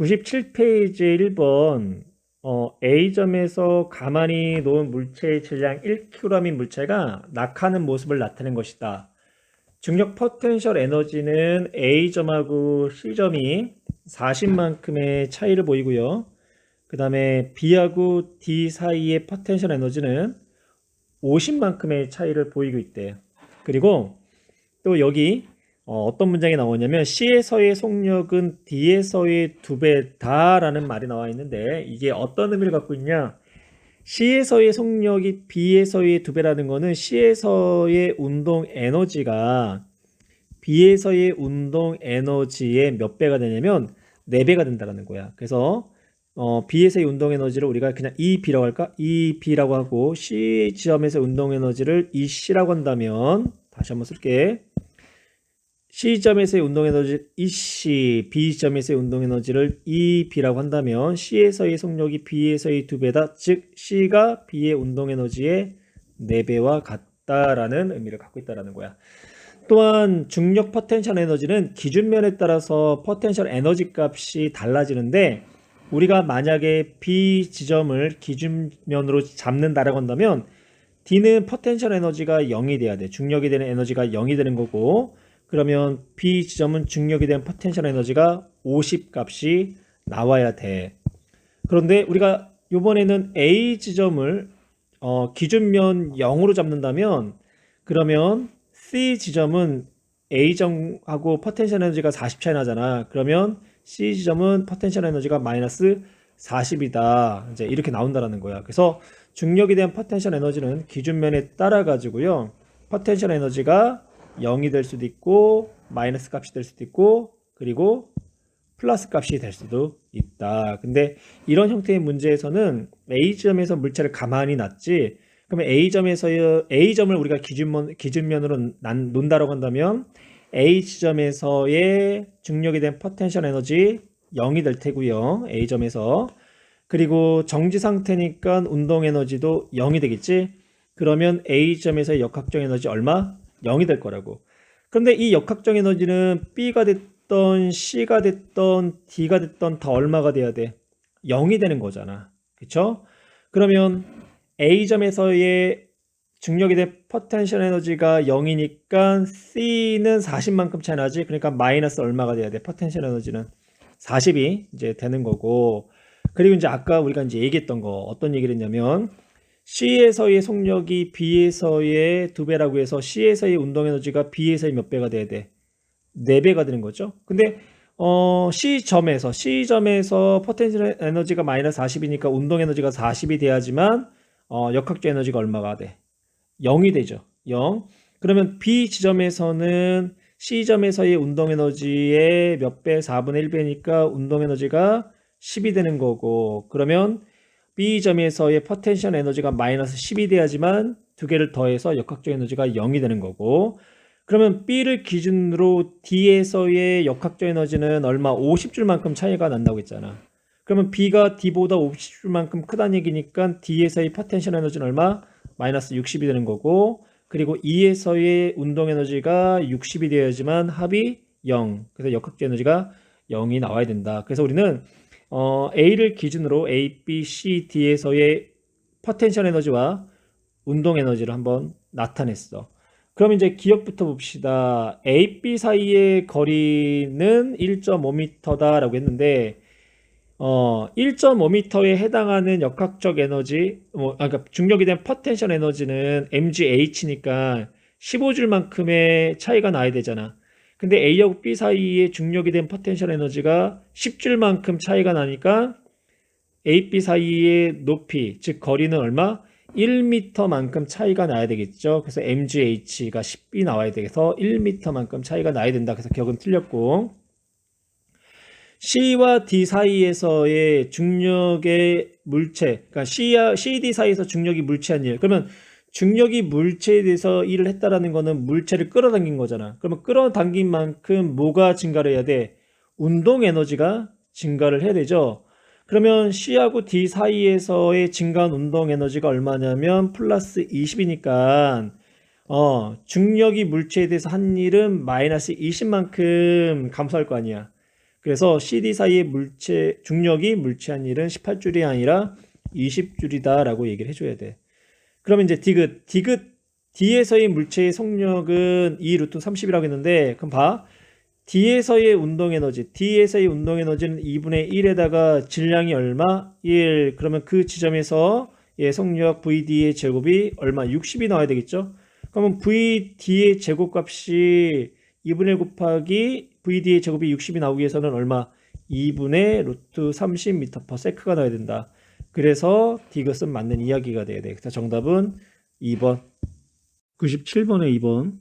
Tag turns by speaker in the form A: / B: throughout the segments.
A: 97페이지 1번 A점에서 가만히 놓은 물체의 질량 1kg인 물체가 낙하하는 모습을 나타낸 것이다. 중력 포텐셜 에너지는 A점하고 C점이 40만큼의 차이를 보이고요. 그 다음에 B하고 D 사이의 포텐셜 에너지는 50만큼의 차이를 보이고 있대요. 그리고 또 여기 어떤 문장이 나오냐면 C에서의 속력은 D에서의 2배다 라는 말이 나와 있는데, 이게 어떤 의미를 갖고 있냐, C에서의 속력이 B에서의 2배라는 거는 C에서의 운동 에너지가 B에서의 운동 에너지의 몇 배가 되냐면 4배가 된다는 거야. 그래서 B에서의 운동 에너지를 우리가 그냥 EB라고 할까? EB라고 하고, C 지점에서 운동 에너지를 EC라고 한다면, 다시 한번 쓸게. C점에서의 운동에너지 EC, B점에서의 운동에너지를 EB라고 한다면 C에서의 속력이 B에서의 2배다. 즉 C가 B의 운동에너지의 4배와 같다라는 의미를 갖고 있다는 거야. 또한 중력 포텐셜 에너지는 기준면에 따라서 포텐셜 에너지 값이 달라지는데, 우리가 만약에 B 지점을 기준면으로 잡는다라고 한다면 D는 포텐셜 에너지가 0이 돼야 돼. 중력이 되는 에너지가 0이 되는 거고, 그러면 B 지점은 중력이 된 포텐셜 에너지가 50 값이 나와야 돼. 그런데 우리가 이번에는 A 지점을 기준면 0으로 잡는다면, 그러면 C 지점은 A점하고 포텐셜 에너지가 40 차이 나잖아. 그러면 C 지점은 포텐셜 에너지가 마이너스 40이다. 이제 이렇게 나온다는 거야. 그래서 중력에 대한 포텐셜 에너지는 기준면에 따라 가지고요, 포텐셜 에너지가 0이 될 수도 있고 마이너스 값이 될 수도 있고 그리고 플러스 값이 될 수도 있다. 근데 이런 형태의 문제에서는 A점에서 물체를 가만히 놨지, 그러면 A점을 우리가 기준면으로 논다라고 한다면 A지점에서의 중력에 대한 포텐셜 에너지 0이 될 테고요, A점에서. 그리고 정지 상태니까 운동 에너지도 0이 되겠지. 그러면 A점에서의 역학적 에너지 얼마? 0이 될 거라고. 그런데 이 역학적 에너지는 B가 됐던 C가 됐던 D가 됐던 다 얼마가 돼야 돼? 0이 되는 거잖아. 그쵸? 그러면 A점에서의 중력에 대한 포텐셜 에너지가 0이니까 C는 40만큼 차이 나지. 그러니까 마이너스 얼마가 돼야 돼? 포텐셜 에너지는 40이 이제 되는 거고. 그리고 이제 아까 우리가 이제 얘기했던 거, 어떤 얘기를 했냐면 C에서의 속력이 B에서의 2배라고 해서 C에서의 운동 에너지가 B에서의 몇 배가 돼야 돼? 4배가 되는 거죠. 근데 C점에서 포텐셜 에너지가 마이너스 40이니까 운동 에너지가 40이 돼야지만 역학적 에너지가 얼마가 돼? 0이 되죠. 0. 그러면 B 지점에서는 C점에서의 운동 에너지의 몇 배? 4분의 1배니까 운동 에너지가 10이 되는 거고, 그러면 B점에서의 포텐셜 에너지가 마이너스 10이 돼야지만 두 개를 더해서 역학적 에너지가 0이 되는 거고, 그러면 B를 기준으로 D에서의 역학적 에너지는 얼마? 50줄만큼 차이가 난다고 했잖아. 그러면 B가 D보다 50줄만큼 크다는 얘기니까 D에서의 포텐셜 에너지는 얼마? 마이너스 60이 되는 거고, 그리고 E에서의 운동 에너지가 60이 되어야지만 합이 0. 그래서 역학적 에너지가 0이 나와야 된다. 그래서 우리는 A를 기준으로 A, B, C, D에서의 포텐셜 에너지와 운동 에너지를 한번 나타냈어. 그럼 이제 기억부터 봅시다. A, B 사이의 거리는 1.5m다라고 했는데 1.5m에 해당하는 역학적 에너지, 그러니까 중력에 대한 포텐셜 에너지는 mgH니까 15줄만큼의 차이가 나야 되잖아. 근데 A하고 B 사이의 중력에 대한 포텐셜 에너지가 10줄만큼 차이가 나니까 A, B 사이의 높이, 즉 거리는 얼마? 1m만큼 차이가 나야 되겠죠. 그래서 mgh가 10이 나와야 돼서 1m만큼 차이가 나야 된다. 그래서 기억은 틀렸고, C와 D 사이에서의 중력의 물체, 그러니까 CD 사이에서 중력이 물체한 일. 그러면 중력이 물체에 대해서 일을 했다라는 거는 물체를 끌어당긴 거잖아. 그러면 끌어당긴 만큼 뭐가 증가를 해야 돼? 운동 에너지가 증가를 해야 되죠. 그러면 C하고 D 사이에서의 증가한 운동 에너지가 얼마냐면 플러스 20이니까 중력이 물체에 대해서 한 일은 마이너스 20만큼 감소할 거 아니야. 그래서 CD 사이의 중력이 물체한 일은 18줄이 아니라 20줄이다 라고 얘기를 해줘야 돼. 그러면 이제 디귿 D에서의 물체의 속력은 2 루트 30이라고 했는데, 그럼 봐. D에서의 운동 에너지는 2분의 1에다가 질량이 얼마? 1. 그러면 그 지점에서 속력 VD의 제곱이 얼마? 60이 나와야 되겠죠? 그러면 VD의 제곱값이 2분의 1 곱하기 VD의 제곱이 60이 나오기 위해서는 얼마? 2분의 루트 30m/s가 나와야 된다. 그래서 디귿은 맞는 이야기가 돼야 돼. 그래서 정답은 2번. 97번에 2번.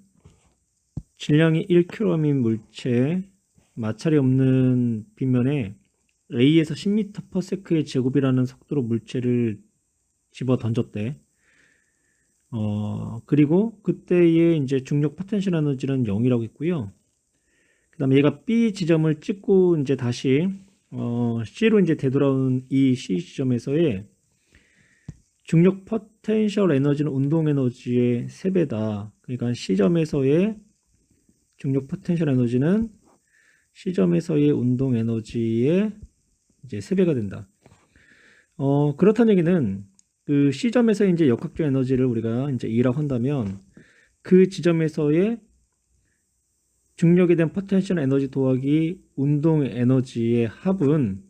A: 질량이 1kg인 물체, 마찰이 없는 빗면에 A에서 10m/s의 제곱이라는 속도로 물체를 집어 던졌대. 그리고 그때의 이제 중력 포텐셜 에너지는 0이라고 했고요. 그 다음에 얘가 B 지점을 찍고 이제 다시 C로 이제 되돌아오는 이 C 지점에서의 중력 포텐셜 에너지는 운동 에너지의 3배다. 그러니까 C점에서의 중력 포텐셜 에너지는 C점에서의 운동 에너지의 이제 3배가 된다. 그렇다는 얘기는 그 C점에서 이제 역학적 에너지를 우리가 이제 E라고 한다면 그 지점에서의 중력에 대한 포텐셜 에너지 더하기 운동 에너지의 합은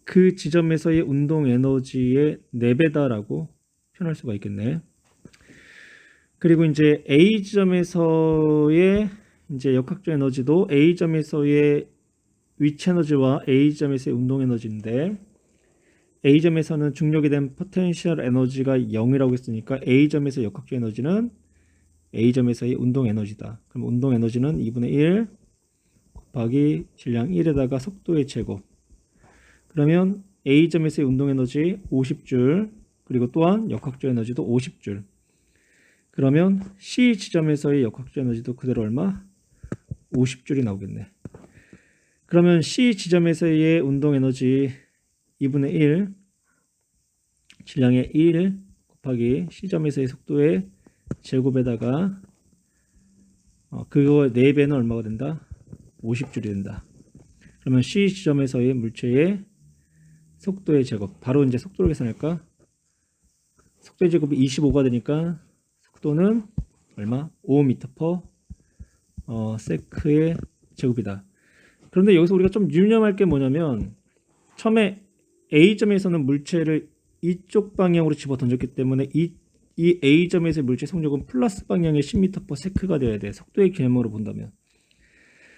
A: 그 지점에서의 운동 에너지의 4배다라고 표현할 수가 있겠네. 그리고 이제 A 지점에서의 이제 역학적 에너지도 A 점에서의 위치 에너지와 A 점에서의 운동 에너지인데, A 점에서는 중력에 대한 포텐셜 에너지가 0이라고 했으니까 A 점에서 역학적 에너지는 A 점에서의 운동 에너지다. 그럼 운동 에너지는 2분의 1 곱하기 질량 1에다가 속도의 제곱. 그러면 A 점에서의 운동 에너지 50줄, 그리고 또한 역학적 에너지도 50줄. 그러면 C 지점에서의 역학적 에너지도 그대로 얼마? 50줄이 나오겠네. 그러면 C 지점에서의 운동 에너지 2분의 1 질량의 1 곱하기 C점에서의 속도의 제곱에다가 그거 4배는 얼마가 된다? 50줄이 된다. 그러면 C 지점에서의 물체의 속도의 제곱, 바로 이제 속도를 계산할까? 속도의 제곱이 25가 되니까 속도는 얼마? 5m/s의 제곱이다. 그런데 여기서 우리가 좀 유념할 게 뭐냐면, 처음에 A점에서는 물체를 이쪽 방향으로 집어 던졌기 때문에 이 A점에서의 물체 속력은 플러스 방향의 10m/s가 되어야 돼. 속도의 개념으로 본다면.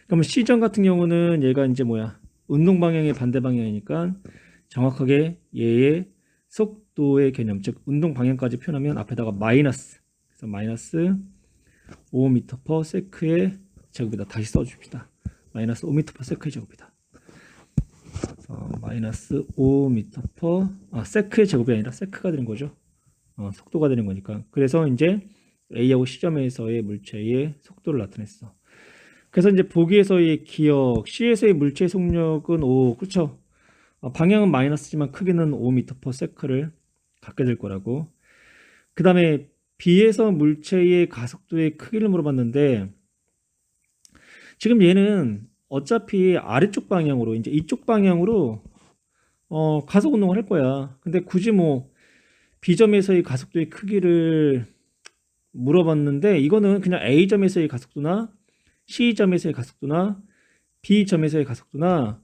A: 그러면 C점 같은 경우는 얘가 이제 뭐야? 운동 방향의 반대 방향이니까 정확하게 얘의 속도의 개념, 즉 운동 방향까지 표현하면 앞에다가 마이너스, 그래서 마이너스 5m/s의 제곱이다. 다시 써줍시다. 마이너스 5m/s의 제곱이다. 마이너스 5m 세크의 제곱이 아니라 세크가 되는 거죠. 속도가 되는 거니까. 그래서 이제 A하고 C점에서의 물체의 속도를 나타냈어. 그래서 이제 보기에서의 기억, C에서의 물체의 속력은 5, 그렇죠? 방향은 마이너스지만 크기는 5m/s를 갖게 될 거라고. 그 다음에 B에서 물체의 가속도의 크기를 물어봤는데, 지금 얘는 어차피 아래쪽 방향으로, 이제 이쪽 방향으로 가속 운동을 할 거야. 근데 굳이 뭐 B점에서의 가속도의 크기를 물어봤는데, 이거는 그냥 A점에서의 가속도나 C점에서의 가속도나 B점에서의 가속도나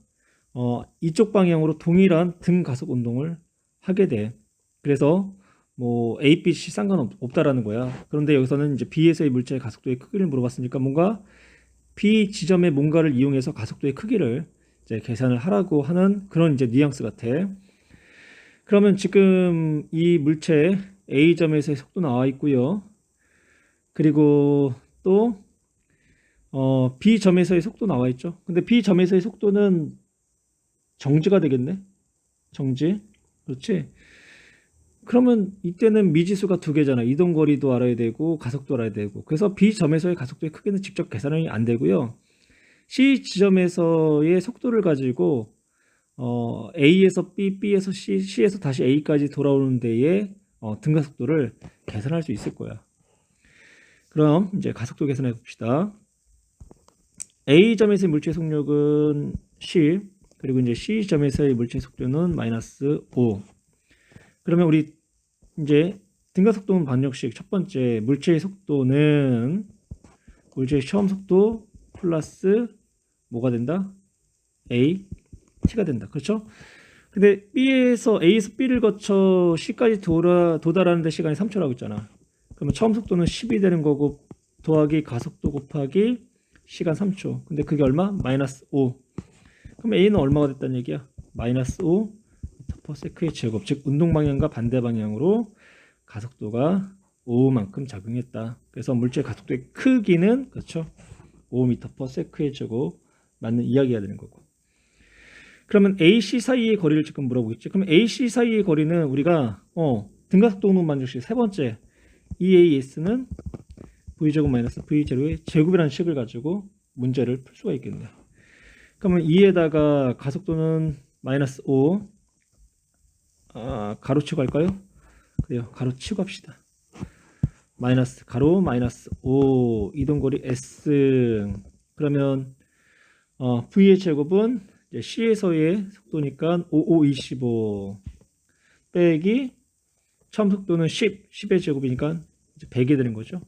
A: 이쪽 방향으로 동일한 등 가속 운동을 하게 돼. 그래서 뭐 A, B, C 상관없다라는 거야. 그런데 여기서는 이제 B에서의 물체의 가속도의 크기를 물어봤으니까 뭔가 B 지점의 뭔가를 이용해서 가속도의 크기를 이제 계산을 하라고 하는 그런 이제 뉘앙스 같아. 그러면 지금 이 물체 A점에서의 속도 나와 있고요. 그리고 또 B점에서의 속도 나와 있죠. 근데 B점에서의 속도는 정지가 되겠네. 정지. 그렇지. 그러면 이때는 미지수가 2개잖아. 이동거리도 알아야 되고 가속도 알아야 되고. 그래서 B점에서의 가속도의 크기는 직접 계산이 안 되고요. C 지점에서의 속도를 가지고 A에서 B, B에서 C, C에서 다시 A까지 돌아오는 데에 등가속도를 계산할 수 있을 거야. 그럼 이제 가속도 계산해 봅시다. A점에서의 물체 속력은 10, 그리고 이제 C점에서의 물체 속도는 마이너스 5. 그러면 우리 이제 등가속도는 반역식 첫 번째 물체의 속도는 물체의 처음 속도 플러스 뭐가 된다? A, T가 된다. 그렇죠? 근데 A에서 B를 거쳐 C까지 도달하는데 시간이 3초라고 했잖아. 그러면 처음 속도는 10이 되는 거고 더하기 가속도 곱하기 시간 3초. 근데 그게 얼마? 마이너스 5. 그럼 A는 얼마가 됐다는 얘기야? 마이너스 5 퍼세크의 제곱. 즉 운동 방향과 반대 방향으로 가속도가 5만큼 작용했다. 그래서 물질 가속도의 크기는 그렇죠? 5m/s의 제곱 맞는 이야기가 되는 거고. 그러면 AC 사이의 거리를 지금 물어보겠지. 그럼 AC 사이의 거리는 우리가 등가속도 운동 반죽식 세 번째 EAS는 V제곱 마이너스 V0의 제곱이라는 식을 가지고 문제를 풀 수가 있겠네. 그러면 2에다가 가속도는 마이너스 5 가로치고 할까요? 그래요. 가로치고 합시다. 마이너스 가로 마이너스 5 이동거리 S. 그러면 V의 제곱은 이제 C에서의 속도니까 5525 빼기 처음 속도는 10의 제곱이니까 이제 100이 되는 거죠.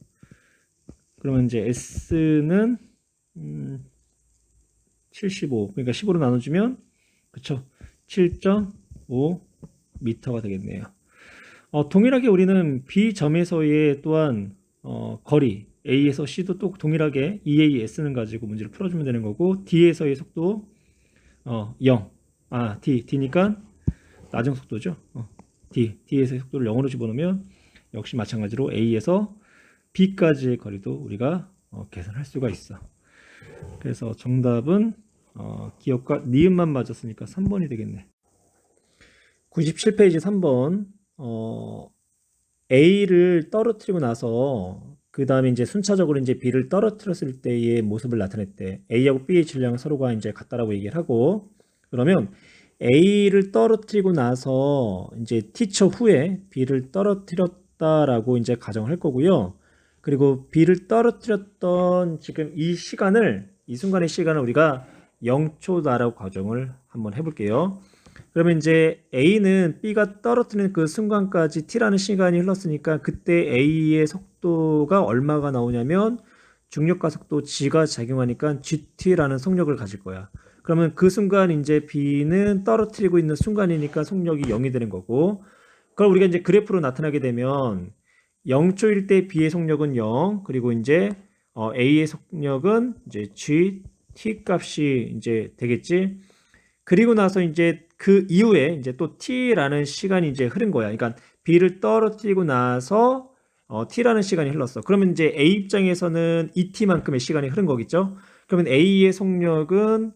A: 그러면 이제 S는 75 그러니까 10으로 나눠주면 그쵸 7.5 미터가 되겠네요. 동일하게 우리는 B점에서의 또한 거리 A에서 C도 또 동일하게 EAS는 가지고 문제를 풀어주면 되는 거고 D에서의 속도 0 D니까 낮은 속도죠. D에서의 속도를 0으로 집어넣으면 역시 마찬가지로 A에서 B까지의 거리도 우리가 계산할 수가 있어. 그래서 정답은 기억과 니은만 맞았으니까 3번이 되겠네. 97페이지 3번 A를 떨어뜨리고 나서 그 다음에 이제 순차적으로 이제 B를 떨어뜨렸을 때의 모습을 나타냈대. A하고 B의 질량은 서로가 이제 같다라고 얘기를 하고 그러면 A를 떨어뜨리고 나서 이제 T초 후에 B를 떨어뜨렸다라고 이제 가정을 할 거고요. 그리고 B를 떨어뜨렸던 지금 이 순간의 시간을 우리가 0초다라고 가정을 한번 해볼게요. 그러면 이제 A는 B가 떨어뜨리는 그 순간까지 T라는 시간이 흘렀으니까 그때 A의 속도가 얼마가 나오냐면 중력과 속도 G가 작용하니까 GT라는 속력을 가질 거야. 그러면 그 순간 이제 B는 떨어뜨리고 있는 순간이니까 속력이 0이 되는 거고 그걸 우리가 이제 그래프로 나타나게 되면 0초일 때 B의 속력은 0 그리고 이제 A의 속력은 이제 GT 값이 이제 되겠지. 그리고 나서 이제 그 이후에 이제 또 T라는 시간이 이제 흐른 거야. 그러니까 B를 떨어뜨리고 나서 T라는 시간이 흘렀어. 그러면 이제 A 입장에서는 2T만큼의 시간이 흐른 거겠죠. 그러면 A의 속력은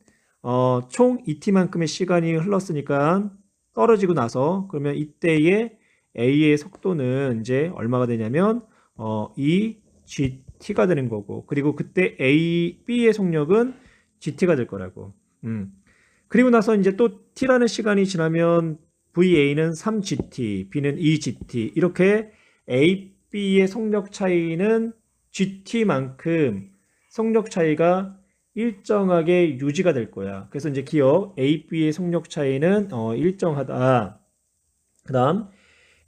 A: 총 2T만큼의 시간이 흘렀으니까 떨어지고 나서 그러면 이때의 A의 속도는 이제 얼마가 되냐면 2GT가 되는 거고 그리고 그때 B의 속력은 GT가 될 거라고. 그리고 나서 이제 또 T라는 시간이 지나면 VA는 3GT, B는 2GT 이렇게 A, B의 속력 차이는 GT만큼 속력 차이가 일정하게 유지가 될 거야. 그래서 이제 기억 A, B의 속력 차이는 일정하다. 그 다음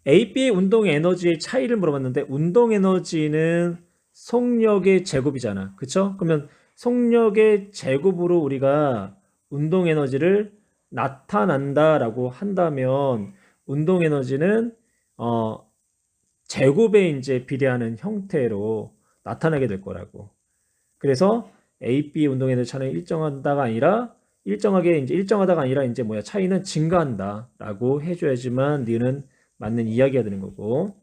A: A, B의 운동 에너지의 차이를 물어봤는데 운동 에너지는 속력의 제곱이잖아. 그쵸? 그러면 속력의 제곱으로 우리가 운동 에너지를 나타난다라고 한다면 운동 에너지는 제곱에 이제 비례하는 형태로 나타나게 될 거라고. 그래서 A, B 운동 에너지 차이는 일정하다가 아니라 이제 뭐야 차이는 증가한다라고 해줘야지만 니는 맞는 이야기가 되는 거고.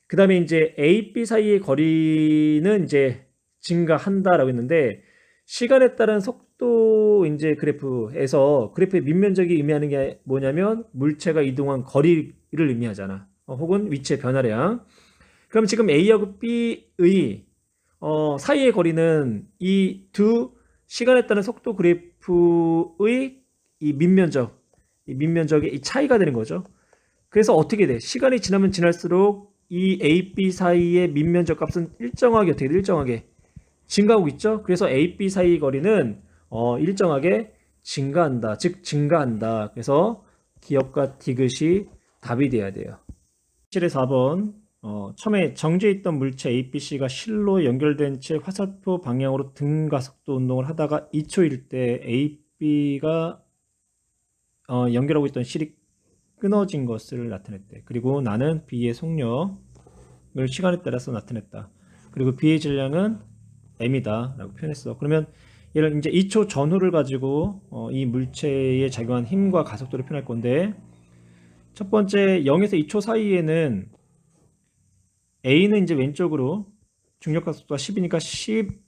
A: 그 다음에 이제 A, B 사이의 거리는 이제 증가한다라고 했는데 시간에 따른 속도 이제 그래프에서 그래프의 밑면적이 의미하는 게 뭐냐면 물체가 이동한 거리를 의미하잖아. 혹은 위치의 변화량. 그럼 지금 A하고 B의 사이의 거리는 이 두 시간에 따른 속도 그래프의 이 밑면적의 이 차이가 되는 거죠. 그래서 어떻게 돼? 시간이 지나면 지날수록 이 A, B 사이의 밑면적 값은 일정하게 어떻게 돼? 일정하게 증가하고 있죠. 그래서 A, B 사이 거리는 일정하게 증가한다. 즉 증가한다. 그래서 기역과 디귿이 답이 돼야 돼요. 7의 4번 처음에 정지해 있던 물체 A, B, C가 실로 연결된 채 화살표 방향으로 등가속도 운동을 하다가 2초일 때 A, B가 연결하고 있던 실이 끊어진 것을 나타냈대. 그리고 나는 B의 속력을 시간에 따라서 나타냈다. 그리고 B의 질량은 m이다 라고 표현했어. 그러면 얘를 이제 2초 전후를 가지고 이 물체에 작용한 힘과 가속도를 표현할 건데, 첫 번째 0에서 2초 사이에는 A는 이제 왼쪽으로 중력 가속도가 10이니까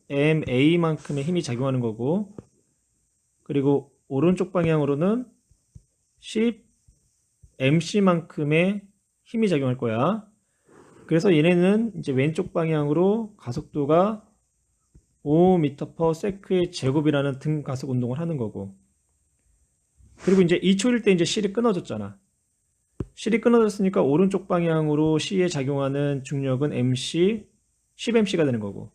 A: 10ma만큼의 힘이 작용하는 거고, 그리고 오른쪽 방향으로는 10mc만큼의 힘이 작용할 거야. 그래서 얘네는 이제 왼쪽 방향으로 가속도가 5m/s의 제곱이라는 등 가속 운동을 하는 거고, 그리고 이제 2초일 때 이제 실이 끊어졌잖아. 실이 끊어졌으니까 오른쪽 방향으로 C에 작용하는 중력은 MC, 10mc가 되는 거고,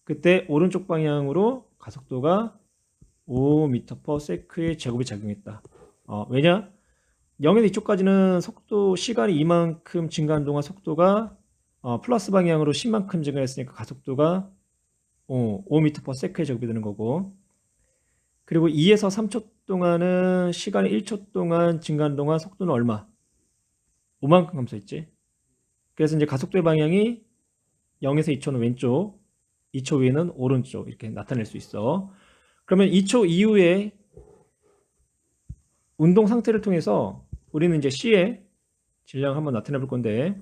A: 그때 오른쪽 방향으로 가속도가 5m/s의 제곱이 작용했다. 왜냐? 0에서 2초까지는 속도, 시간이 이만큼 증가한 동안 속도가 플러스 방향으로 10만큼 증가했으니까 가속도가 5m/s의 제곱이 되는 거고, 그리고 2에서 3초 동안은 시간이 1초 동안 증가한 동안 속도는 얼마? 5만큼 감소했지. 그래서 이제 가속도의 방향이 0에서 2초는 왼쪽, 2초 위에는 오른쪽 이렇게 나타낼 수 있어. 그러면 2초 이후에 운동 상태를 통해서 우리는 이제 C의 질량을 한번 나타내 볼 건데,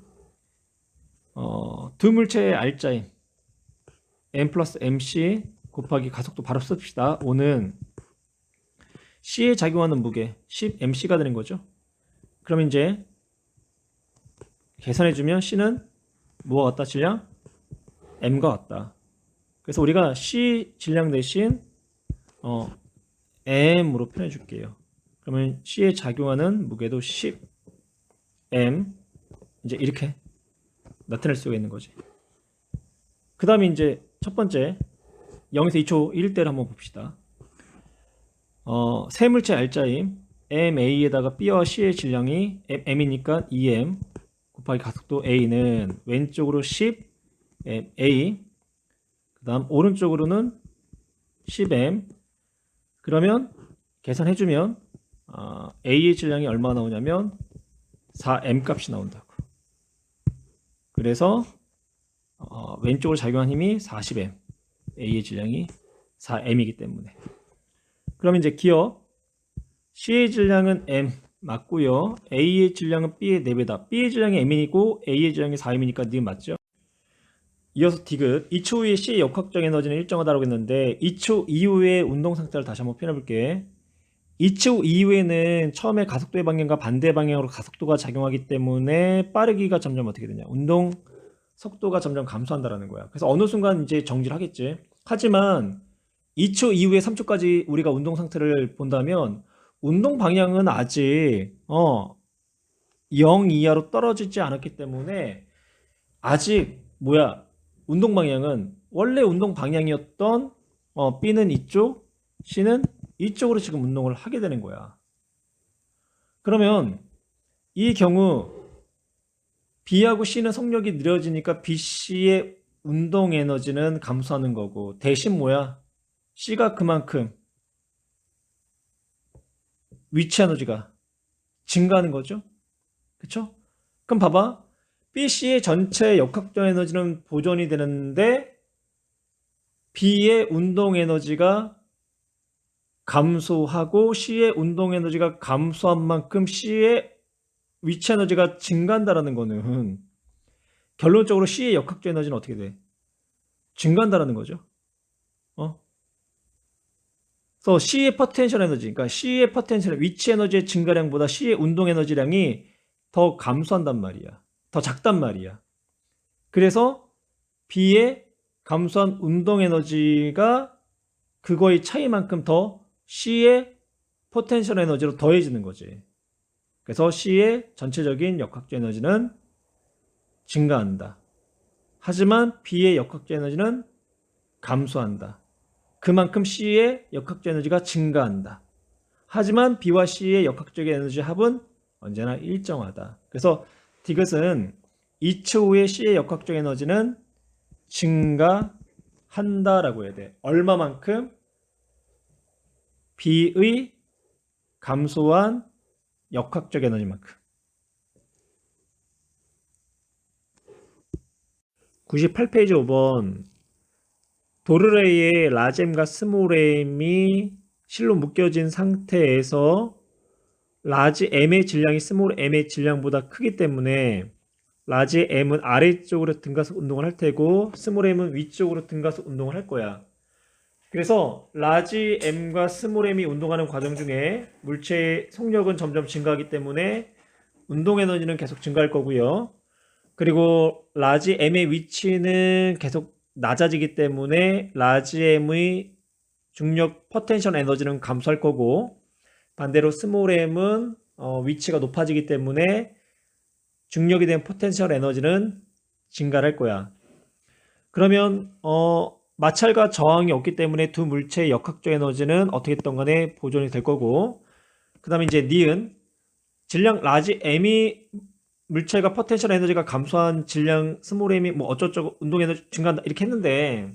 A: 두 물체의 알짜임 m 플러스 mc 곱하기 가속도 바로 씁시다. 5는 C에 작용하는 무게 10mc가 되는 거죠. 그러면 이제 계산해주면 C는 뭐가 같다? 질량? M과 같다. 그래서 우리가 C 질량 대신 M으로 표현해 줄게요. 그러면 C에 작용하는 무게도 10M, 이제 이렇게 나타낼 수가 있는 거지. 그 다음에 이제 첫 번째 0에서 2초 1대를 한번 봅시다. 세 물체 알짜임 MA에다가 B와 C의 질량이 M이니까 2M 곱하기 가속도 A는 왼쪽으로 10A, 그 다음 오른쪽으로는 10M. 그러면 계산해주면 A의 질량이 얼마 나오냐면 4M 값이 나온다고. 그래서 왼쪽으로 작용한 힘이 40M, A의 질량이 4M이기 때문에. 그러면 이제 기억 C의 질량은 M 맞고요. A의 질량은 B의 4배다. B의 질량이 M이고 A의 질량이 4M이니까 니은 맞죠? 이어서 디귿 2초 후에 C의 역학적 에너지는 일정하다고 했는데 2초 이후의 운동 상태를 다시 한번 표현해 볼게. 2초 이후에는 처음에 가속도의 방향과 반대 방향으로 가속도가 작용하기 때문에 빠르기가 점점 어떻게 되냐, 운동 속도가 점점 감소한다라는 거야. 그래서 어느 순간 이제 정지를 하겠지. 하지만 2초 이후에 3초까지 우리가 운동 상태를 본다면 운동 방향은 아직 0 이하로 떨어지지 않았기 때문에 아직 운동 방향은 원래 운동 방향이었던 B는 이쪽, C는 이쪽으로 지금 운동을 하게 되는 거야. 그러면 이 경우 B하고 C는 속력이 느려지니까 BC의 운동 에너지는 감소하는 거고, 대신 C가 그만큼 위치 에너지가 증가하는 거죠. 그쵸? 그럼 봐봐. BC의 전체 역학적 에너지는 보존이 되는데 B의 운동 에너지가 감소하고 C의 운동 에너지가 감소한 만큼 C의 위치 에너지가 증가한다라는 거는 결론적으로 C의 역학적 에너지는 어떻게 돼? 증가한다라는 거죠. 그래서 C의 포텐셜 에너지, 그러니까 C의 포텐셜 위치 에너지의 증가량보다 C의 운동 에너지량이 더 감소한단 말이야. 더 작단 말이야. 그래서 B의 감소한 운동 에너지가 그거의 차이만큼 더 C의 포텐셜 에너지로 더해지는 거지. 그래서 C의 전체적인 역학적 에너지는 증가한다. 하지만 B의 역학적 에너지는 감소한다. 그만큼 C의 역학적 에너지가 증가한다. 하지만 B와 C의 역학적 에너지 합은 언제나 일정하다. 그래서 디귿은 이치 후에 C의 역학적 에너지는 증가한다라고 해야 돼. 얼마만큼? B의 감소한 역학적 에너지만큼. 98페이지 5번. 도르래의 라잼과 스몰M이 실로 묶여진 상태에서 라지 M의 질량이 스몰 M의 질량보다 크기 때문에 라지 M은 아래쪽으로 등가속 운동을 할 테고 스몰 M은 위쪽으로 등가속 운동을 할 거야. 그래서 라지 M과 스몰 M이 운동하는 과정 중에 물체의 속력은 점점 증가하기 때문에 운동 에너지는 계속 증가할 거고요. 그리고 라지 M의 위치는 계속 낮아지기 때문에 라지 M의 중력 포텐셜 에너지는 감소할 거고, 반대로 스몰 m은 위치가 높아지기 때문에 중력이 된 포텐셜 에너지는 증가할 거야. 그러면 마찰과 저항이 없기 때문에 두 물체의 역학적 에너지는 어떻게 됐던 간에 보존이 될 거고, 그 다음에 이제 니은 질량 라지 m이 물체가 포텐셜 에너지가 감소한 질량 스몰 m이 뭐 어쩌고저쩌고 운동 에너지 증가한다 이렇게 했는데,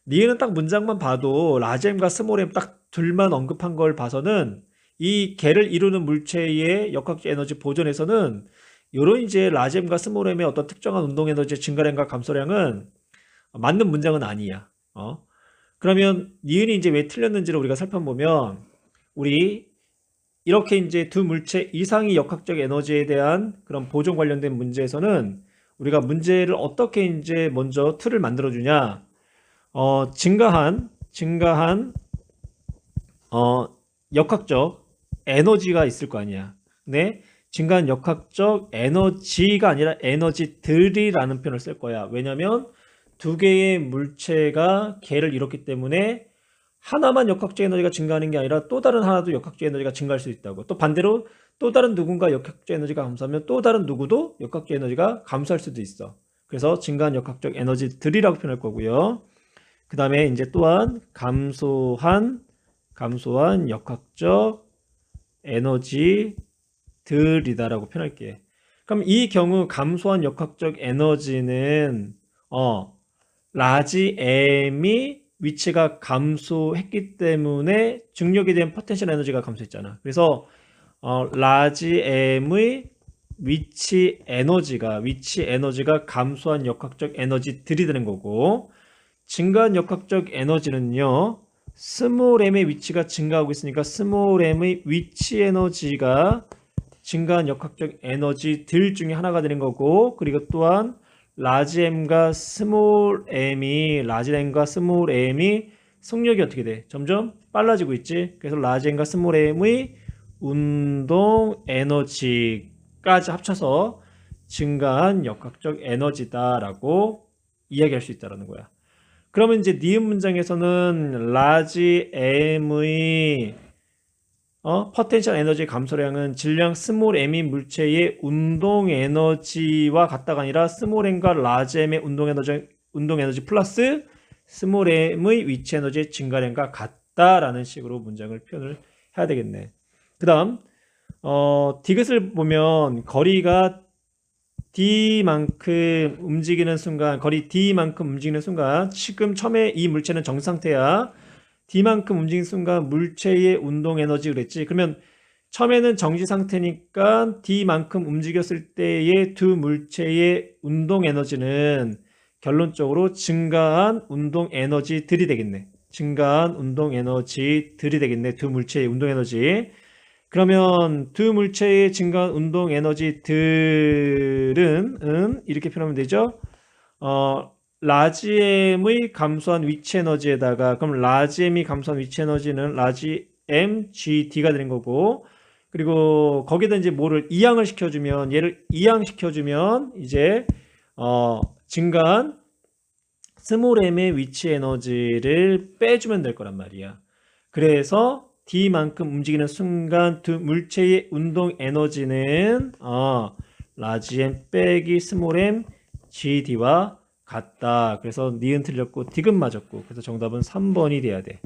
A: 니은은 딱 문장만 봐도 라지 m과 스몰 m 딱 둘만 언급한 걸 봐서는 이 개를 이루는 물체의 역학적 에너지 보존에서는 이런 이제 라지 m과 스몰 m의 어떤 특정한 운동 에너지 증가량과 감소량은 맞는 문장은 아니야. 그러면 니은이 이제 왜 틀렸는지를 우리가 살펴보면, 우리 이렇게 이제 두 물체 이상의 역학적 에너지에 대한 그런 보존 관련된 문제에서는 우리가 문제를 어떻게 이제 먼저 틀을 만들어 주냐. 증가한 역학적 에너지가 있을 거 아니야. 네, 증가한 역학적 에너지가 아니라 에너지들이라는 표현을 쓸 거야. 왜냐면 두 개의 물체가 개를 이뤘기 때문에 하나만 역학적 에너지가 증가하는 게 아니라 또 다른 하나도 역학적 에너지가 증가할 수 있다고. 또 반대로 또 다른 누군가 역학적 에너지가 감소하면 또 다른 누구도 역학적 에너지가 감소할 수도 있어. 그래서 증가한 역학적 에너지들이라고 표현할 거고요. 그 다음에 이제 또한 감소한 역학적 에너지들이다라고 표현할게. 그럼 이 경우 감소한 역학적 에너지는 라지 m이 위치가 감소했기 때문에 중력에 대한 포텐셜 에너지가 감소했잖아. 그래서 라지 m의 위치 에너지가 감소한 역학적 에너지들이 되는 거고, 증가한 역학적 에너지는요, 스몰 m의 위치가 증가하고 있으니까 스몰 m의 위치 에너지가 증가한 역학적 에너지들 중에 하나가 되는 거고, 그리고 또한 라지 m과 스몰 m이 속력이 어떻게 돼? 점점 빨라지고 있지. 그래서 라지 m과 스몰 m의 운동 에너지까지 합쳐서 증가한 역학적 에너지다라고 이야기할 수 있다는 거야. 그러면 이제 니은 문장에서는 라지 m의 포텐셜 에너지 감소량은 질량 스몰 m인 물체의 운동 에너지와 같다가 아니라 스몰 m과 라지 m의 운동 에너지 플러스 스몰 m의 위치 에너지의 증가량과 같다라는 식으로 문장을 표현을 해야 되겠네. 그 다음 디귿을 보면 거리가 D만큼 움직이는 순간, 지금 처음에 이 물체는 정지 상태야. D만큼 움직이는 순간 물체의 운동 에너지 그랬지. 그러면 처음에는 정지 상태니까 D만큼 움직였을 때의 두 물체의 운동 에너지는 결론적으로 증가한 운동 에너지들이 되겠네. 두 물체의 운동 에너지. 그러면 두 물체의 증가한 운동 에너지들은 이렇게 표현하면 되죠. 라지 m의 감소한 위치 에너지에다가, 그럼 라지 m이 감소한 위치 에너지는 라지 m gd가 되는 거고, 그리고 거기다 이제 뭐를 이항을 시켜주면, 얘를 이항시켜주면 이제 증가한 스몰 m의 위치 에너지를 빼주면 될 거란 말이야. 그래서 D만큼 움직이는 순간 두 물체의 운동 에너지는 라지 m 빼기 스몰 m gd와 같다. 그래서 니은 틀렸고 디귿 맞았고. 그래서 정답은 3번이 돼야 돼.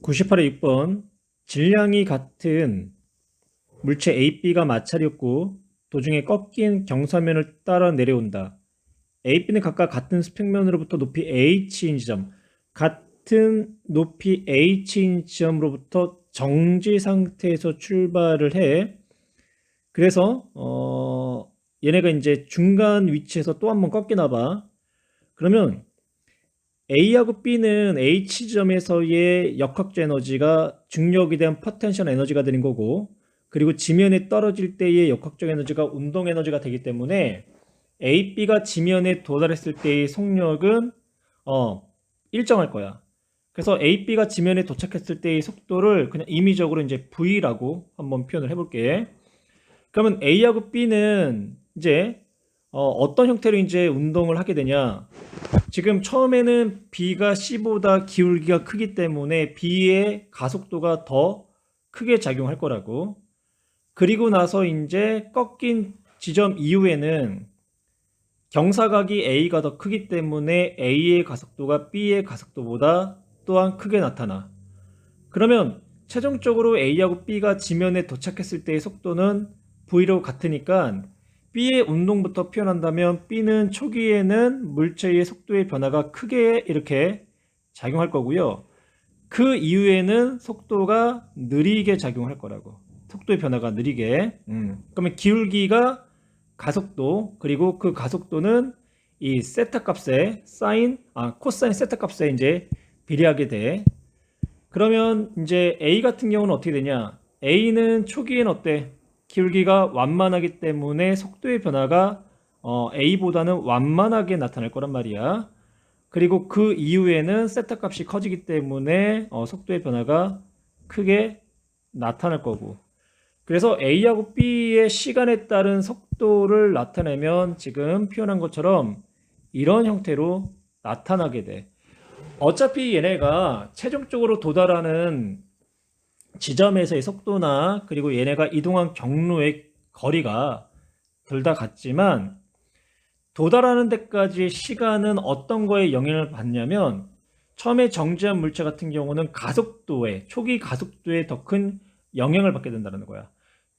A: 98에 6번. 질량이 같은 물체 A, B가 마찰이었고 도중에 꺾인 경사면을 따라 내려온다. A, B는 각각 같은 수평면으로부터 높이 H인 지점, 같은 높이 H인 지점으로부터 정지 상태에서 출발을 해. 그래서 얘네가 이제 중간 위치에서 또 한 번 꺾이나 봐. 그러면 A하고 B는 H 지점에서의 역학적 에너지가 중력에 대한 포텐셜 에너지가 되는 거고, 그리고 지면에 떨어질 때의 역학적 에너지가 운동 에너지가 되기 때문에 A, B가 지면에 도달했을 때의 속력은 일정할 거야. 그래서 A, B가 지면에 도착했을 때의 속도를 그냥 임의적으로 이제 V라고 한번 표현을 해볼게. 그러면 A하고 B는 이제 어떤 형태로 이제 운동을 하게 되냐? 지금 처음에는 B가 C보다 기울기가 크기 때문에 B의 가속도가 더 크게 작용할 거라고. 그리고 나서 이제 꺾인 지점 이후에는 경사각이 A가 더 크기 때문에 A의 가속도가 B의 가속도보다 또한 크게 나타나. 그러면 최종적으로 A하고 B가 지면에 도착했을 때의 속도는 V로 같으니까 B의 운동부터 표현한다면 B는 초기에는 물체의 속도의 변화가 크게 이렇게 작용할 거고요. 그 이후에는 속도가 느리게 작용할 거라고. 속도의 변화가 느리게. 그러면 기울기가 가속도, 그리고 그 가속도는 이 세타 값에 코사인 세타 값에 이제 비례하게 돼. 그러면 이제 A 같은 경우는 어떻게 되냐? A는 초기엔 어때? 기울기가 완만하기 때문에 속도의 변화가 A보다는 완만하게 나타날 거란 말이야. 그리고 그 이후에는 세타 값이 커지기 때문에 속도의 변화가 크게 나타날 거고. 그래서 A하고 B의 시간에 따른 속도를 나타내면 지금 표현한 것처럼 이런 형태로 나타나게 돼. 어차피 얘네가 최종적으로 도달하는 지점에서의 속도나 그리고 얘네가 이동한 경로의 거리가 둘 다 같지만 도달하는 데까지의 시간은 어떤 거에 영향을 받냐면 처음에 정지한 물체 같은 경우는 초기 가속도에 더 큰 영향을 받게 된다는 거야.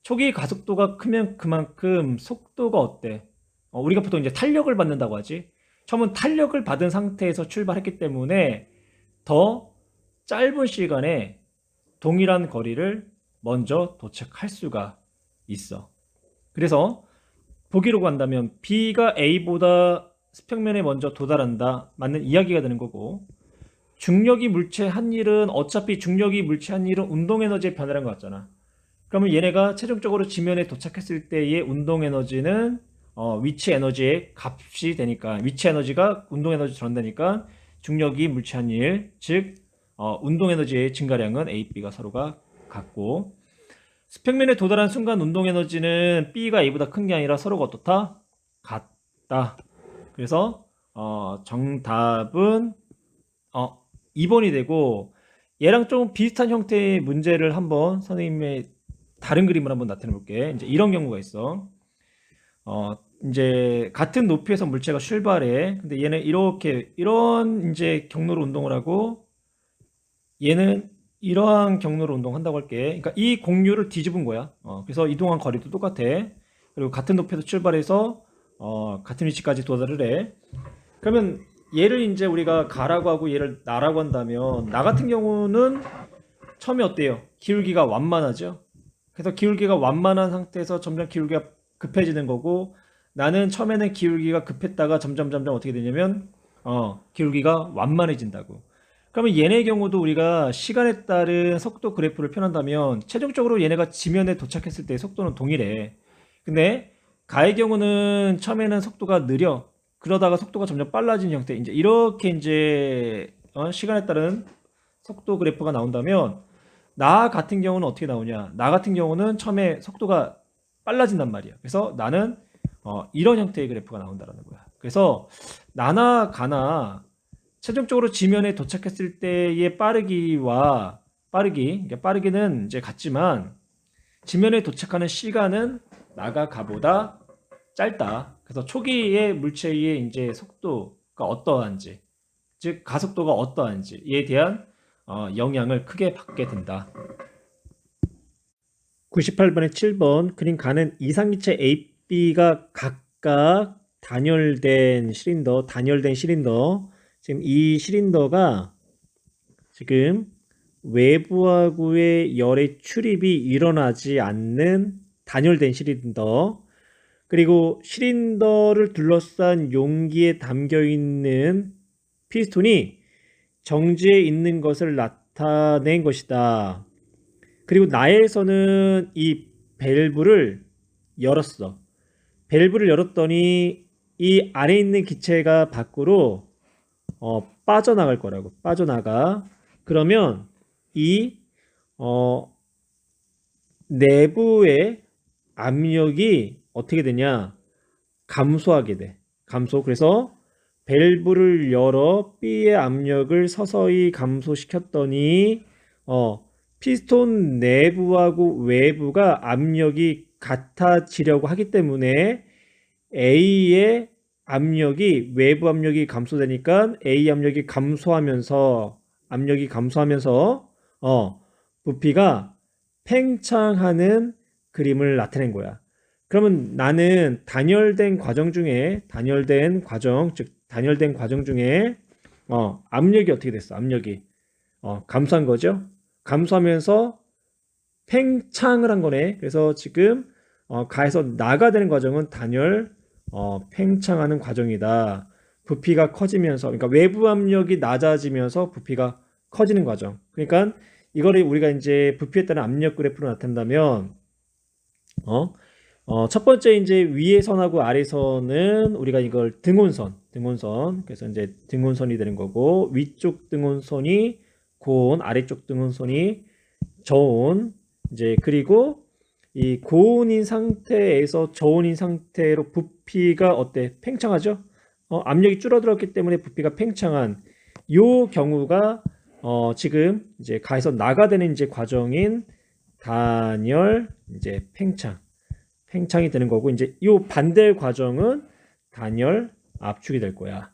A: 초기 가속도가 크면 그만큼 속도가 어때? 우리가 보통 이제 탄력을 받는다고 하지. 처음은 탄력을 받은 상태에서 출발했기 때문에 더 짧은 시간에 동일한 거리를 먼저 도착할 수가 있어. 그래서 보기로 간다면 B가 A보다 수평면에 먼저 도달한다. 맞는 이야기가 되는 거고, 중력이 물체 한 일은 어차피 중력이 물체 한 일은 운동 에너지의 변화라는 것 같잖아. 그러면 얘네가 최종적으로 지면에 도착했을 때의 운동 에너지는 위치 에너지의 값이 되니까, 위치 에너지가 운동 에너지 전환되니까 중력이 물체 한 일, 즉 운동 에너지의 증가량은 A, B가 서로가 같고, 수평면에 도달한 순간 운동 에너지는 B가 A보다 큰 게 아니라 서로가 어떻다? 같다. 그래서 정답은 2번이 되고, 얘랑 좀 비슷한 형태의 문제를 한번 선생님의 다른 그림을 한번 나타내 볼게. 이제 이런 경우가 있어. 이제 같은 높이에서 물체가 출발해. 근데 얘는 이런 이제 경로로 운동을 하고, 얘는 이러한 경로로 운동한다고 할게. 그러니까 이 공류를 뒤집은 거야. 그래서 이동한 거리도 똑같아. 그리고 같은 높이에서 출발해서 같은 위치까지 도달을 해. 그러면 얘를 이제 우리가 가라고 하고 얘를 나라고 한다면, 나 같은 경우는 처음에 어때요? 기울기가 완만하죠. 그래서 기울기가 완만한 상태에서 점점 기울기가 급해지는 거고, 나는 처음에는 기울기가 급했다가 점점 어떻게 되냐면 기울기가 완만해진다고. 그러면 얘네의 경우도 우리가 시간에 따른 속도 그래프를 표현한다면 최종적으로 얘네가 지면에 도착했을 때 속도는 동일해. 근데 가의 경우는 처음에는 속도가 느려. 그러다가 속도가 점점 빨라지는 형태. 이제 이렇게 이제 시간에 따른 속도 그래프가 나온다면, 나 같은 경우는 어떻게 나오냐? 나 같은 경우는 처음에 속도가 빨라진단 말이야. 그래서 나는 이런 형태의 그래프가 나온다는 거야. 그래서 나나 가나 최종적으로 지면에 도착했을 때의 그러니까 빠르기는 이제 같지만 지면에 도착하는 시간은 나가 가보다 짧다. 그래서 초기의 물체의 이제 속도가 어떠한지, 즉 가속도가 어떠한지에 대한 영향을 크게 받게 된다. 98번에 7번 그림 가는 이상기체 A, B가 각각 단열된 시린더. 지금 이 시린더가 지금 외부하고의 열의 출입이 일어나지 않는 단열된 시린더, 그리고 시린더를 둘러싼 용기에 담겨 있는 피스톤이 정지해 있는 것을 나타낸 것이다. 그리고 나에서는 이 밸브를 열었어. 밸브를 열었더니 이 안에 있는 기체가 밖으로 빠져나갈 거라고. 빠져나가. 그러면 이 내부의 압력이 어떻게 되냐? 감소하게 돼. 감소. 그래서 밸브를 열어 B의 압력을 서서히 감소시켰더니 피스톤 내부하고 외부가 압력이 같아지려고 하기 때문에 A의 압력이 외부 압력이 감소되니까 A 압력이 감소하면서 부피가 팽창하는 그림을 나타낸 거야. 그러면 나는 단열된 과정, 즉 단열된 과정 중에 압력이 어떻게 됐어? 압력이 감소한 거죠. 감소하면서 팽창을 한 거네. 그래서 지금 가에서 나가 되는 과정은 팽창하는 과정이다. 부피가 커지면서, 그러니까 외부 압력이 낮아지면서 부피가 커지는 과정. 그러니까 이거를 우리가 이제 부피에 따른 압력 그래프로 나타낸다면 첫 번째 이제 위의 선하고 아래 선은 우리가 이걸 등온선. 그래서 이제 등온선이 되는 거고, 위쪽 등온선이 고온, 아래쪽 등온선이 저온. 이제 그리고 이 고온인 상태에서 저온인 상태로 부피가 어때? 팽창하죠? 압력이 줄어들었기 때문에 부피가 팽창한 요 경우가 지금 이제 가에서 나가되는 이제 과정인 단열 이제 팽창이 되는 거고, 이제 이 반대 과정은 단열 압축이 될 거야.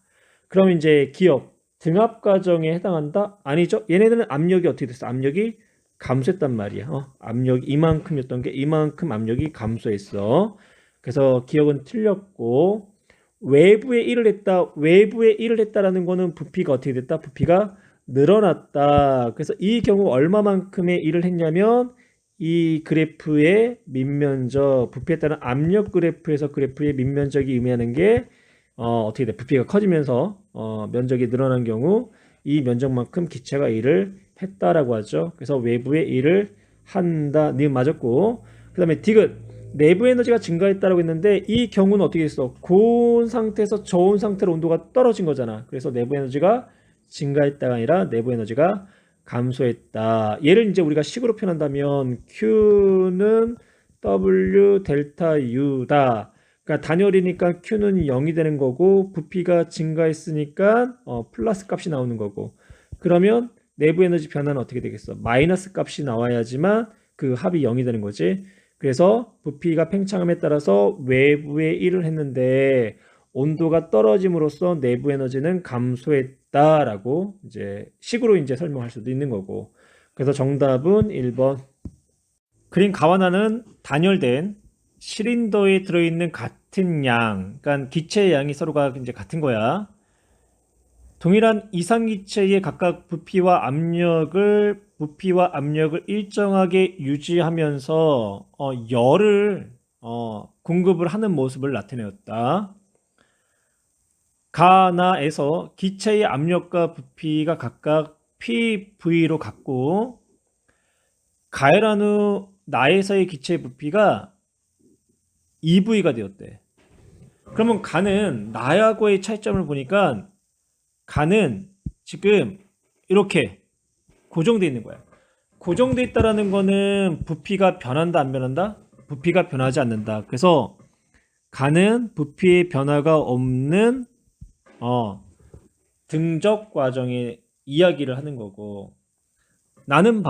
A: 그럼 이제 기억 등압 과정에 해당한다? 아니죠. 얘네들은 압력이 어떻게 됐어? 압력이 감소했단 말이야. 압력이 이만큼이었던 게 이만큼 압력이 감소했어. 그래서 기억은 틀렸고, 외부에 일을 했다라는 거는 부피가 어떻게 됐다? 부피가 늘어났다. 그래서 이 경우 얼마만큼의 일을 했냐면 이 그래프의 밑면적, 부피에 따른 압력 그래프에서 그래프의 밑면적이 의미하는 게 어떻게 돼? 부피가 커지면서 면적이 늘어난 경우 이 면적만큼 기체가 일을 했다라고 하죠. 그래서 외부에 일을 한다. 니 맞았고, 그 다음에 디귿 내부 에너지가 증가했다라고 했는데 이 경우는 어떻게 됐어? 고온 상태에서 저온 상태로 온도가 떨어진 거잖아. 그래서 내부 에너지가 증가했다가 아니라 내부 에너지가 감소했다. 얘를 이제 우리가 식으로 표현한다면 Q는 W 델타 U다. 그러니까 단열이니까 Q는 0이 되는 거고, 부피가 증가했으니까 플러스 값이 나오는 거고, 그러면 내부 에너지 변화는 어떻게 되겠어? 마이너스 값이 나와야지만 그 합이 0이 되는 거지. 그래서 부피가 팽창함에 따라서 외부에 일을 했는데 온도가 떨어짐으로써 내부 에너지는 감소했다라고 이제 식으로 이제 설명할 수도 있는 거고. 그래서 정답은 1번. 그린 가와나는 단열된 시린더에 들어있는 같은 양, 그러니까 기체의 양이 서로가 이제 같은 거야. 동일한 이상기체의 각각 부피와 압력을 일정하게 유지하면서 열을 공급을 하는 모습을 나타내었다. 가나에서 기체의 압력과 부피가 각각 PV로 같고, 가열한 후 나에서의 기체의 부피가 EV가 되었대. 그러면 가는 나하고의 차이점을 보니까 가는 지금 이렇게 고정되어 있는 거야. 고정되어 있다라는 거는 부피가 변한다, 안 변한다? 부피가 변하지 않는다. 그래서 가는 부피의 변화가 없는 등적 과정의 이야기를 하는 거고, 나는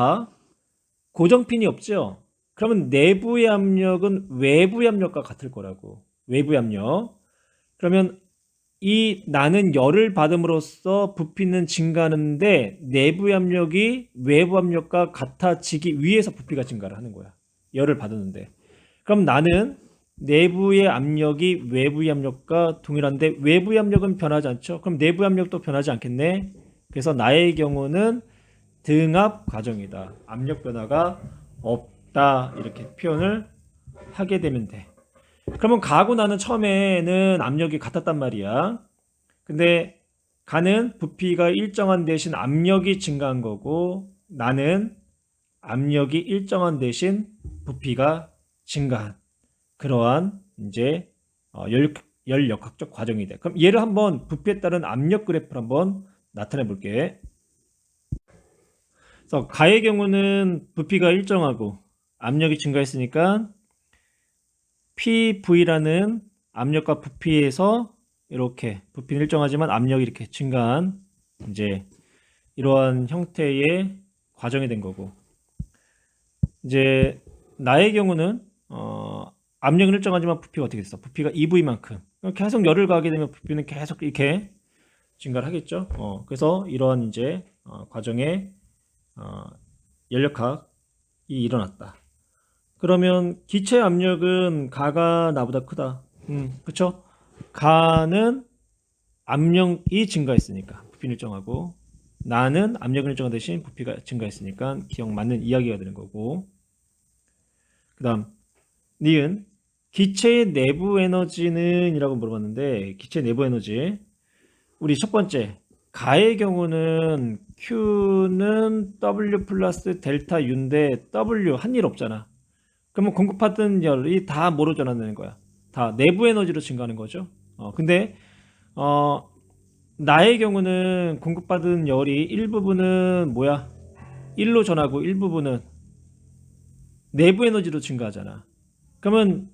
A: 고정핀이 없죠. 그러면 내부의 압력은 외부의 압력과 같을 거라고. 외부의 압력. 그러면 이 나는 열을 받음으로써 부피는 증가하는데 내부 압력이 외부 압력과 같아지기 위해서 부피가 증가를 하는 거야. 열을 받았는데. 그럼 나는 내부의 압력이 외부의 압력과 동일한데 외부의 압력은 변하지 않죠. 그럼 내부의 압력도 변하지 않겠네. 그래서 나의 경우는 등압 과정이다. 압력 변화가 없다. 이렇게 표현을 하게 되면 돼. 그러면 가고 나는 처음에는 압력이 같았단 말이야. 근데 가는 부피가 일정한 대신 압력이 증가한 거고 나는 압력이 일정한 대신 부피가 증가한 그러한 이제 열역학적 과정이 돼. 그럼 얘를 한번 부피에 따른 압력 그래프를 한번 나타내 볼게. 그래서 가의 경우는 부피가 일정하고 압력이 증가했으니까 PV라는 압력과 부피에서 이렇게 부피는 일정하지만 압력이 이렇게 증가한 이제 이러한 형태의 과정이 된 거고 이제 나의 경우는 압력은 일정하지만 부피가 어떻게 됐어? 부피가 EV만큼 계속 열을 가하게 되면 부피는 계속 이렇게 증가를 하겠죠. 그래서 이러한 이제 과정에 열역학이 일어났다. 그러면 기체 압력은 가가 나보다 크다. 그쵸? 가는 압력이 증가했으니까 부피는 일정하고 나는 압력은 일정한 대신 부피가 증가했으니까 기억 맞는 이야기가 되는 거고 그 다음 니은 기체의 내부 에너지는 이라고 물어봤는데 기체 내부 에너지 우리 첫 번째 가의 경우는 Q는 W 플러스 델타 U인데 W 한 일 없잖아. 그러면 공급받은 열이 다 뭐로 전환되는 거야? 다 내부 에너지로 증가하는 거죠. 근데 나의 경우는 공급받은 열이 일부분은 뭐야? 1로 전하고 일부분은 내부 에너지로 증가하잖아. 그러면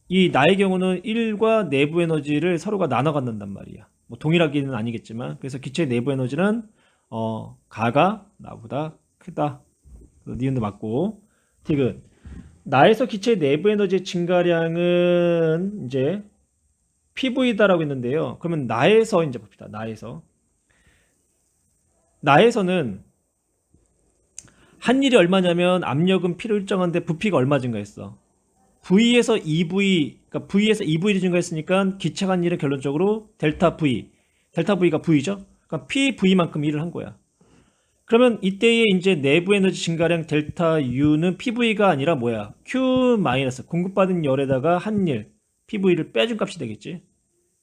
A: 이 나의 경우는 1과 내부 에너지를 서로가 나눠 갖는단 말이야. 뭐 동일하기는 아니겠지만 그래서 기체의 내부 에너지는 가가 나보다 크다. 니은도 맞고 디귿 나에서 기체의 내부 에너지의 증가량은 이제 PV다라고 했는데요. 그러면 나에서 이제 봅시다. 나에서는 한 일이 얼마냐면 압력은 P로 일정한데 부피가 얼마 증가했어? V에서 2V, 그러니까 V에서 2V를 증가했으니까 기체가 한 일은 결론적으로 델타 V. 델타 V가 V죠? 그러니까 PV만큼 일을 한 거야. 그러면 이때의 이제 내부 에너지 증가량 델타 U는 PV가 아니라 뭐야? Q 마이너스 공급받은 열에다가 한 일, PV를 빼준 값이 되겠지.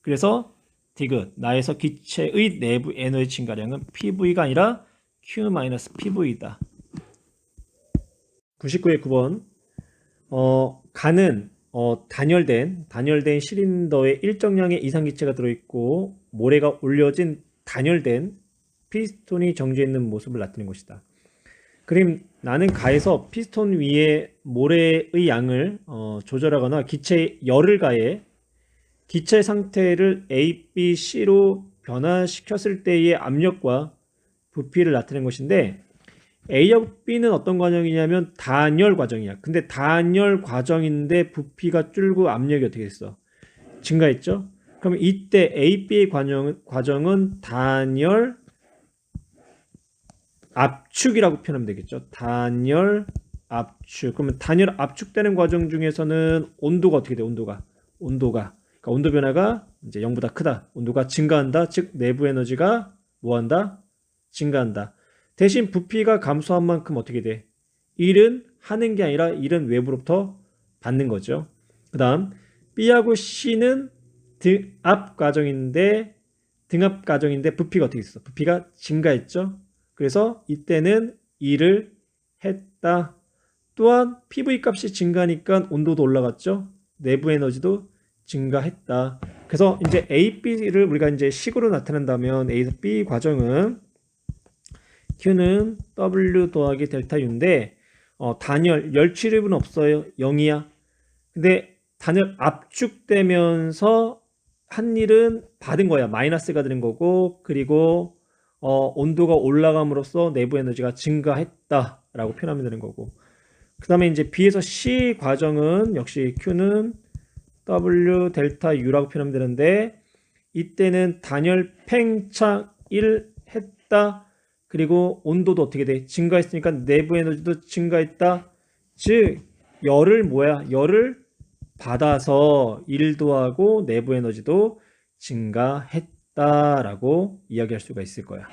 A: 그래서 디귿 나에서 기체의 내부 에너지 증가량은 PV가 아니라 Q 마이너스 PV다. 99의 9번 가는 단열된 시린더에 일정량의 이상기체가 들어있고 모래가 올려진 단열된 피스톤이 정지해 있는 모습을 나타낸 것이다. 그림 나는 가에서 피스톤 위에 모래의 양을 조절하거나 기체에 열을 가해 기체 상태를 A, B, C로 변화시켰을 때의 압력과 부피를 나타낸 것인데 A하고 B는 어떤 과정이냐면 단열 과정이야. 근데 단열 과정인데 부피가 줄고 압력이 어떻게 됐어? 증가했죠? 그럼 이때 A, B의 과정은 단열 압축이라고 표현하면 되겠죠. 단열 압축. 그러면 단열 압축되는 과정 중에서는 온도가 어떻게 돼? 온도가. 그러니까 온도 변화가 이제 0보다 크다. 온도가 증가한다. 즉 내부 에너지가 뭐한다? 증가한다. 대신 부피가 감소한 만큼 어떻게 돼? 일은 하는 게 아니라 일은 외부로부터 받는 거죠. 그 다음 B하고 C는 등압 과정인데 부피가 어떻게 있어? 부피가 증가했죠. 그래서 이때는 일을 했다. 또한 PV 값이 증가하니까 온도도 올라갔죠. 내부 에너지도 증가했다. 그래서 이제 A, B를 우리가 이제 식으로 나타낸다면 A에서 B 과정은 Q는 W 더하기 델타 U인데 단열, 열취립은 없어요. 0이야. 근데 단열 압축되면서 한 일은 받은 거야. 마이너스가 되는 거고 그리고 온도가 올라감으로써 내부 에너지가 증가했다라고 표현하면 되는 거고 그 다음에 이제 B에서 C 과정은 역시 Q는 W 델타 U라고 표현하면 되는데 이때는 단열 팽창 1 했다. 그리고 온도도 어떻게 돼? 증가했으니까 내부 에너지도 증가했다. 즉 열을 뭐야? 열을 받아서 1도하고 내부 에너지도 증가했다라고 이야기할 수가 있을 거야.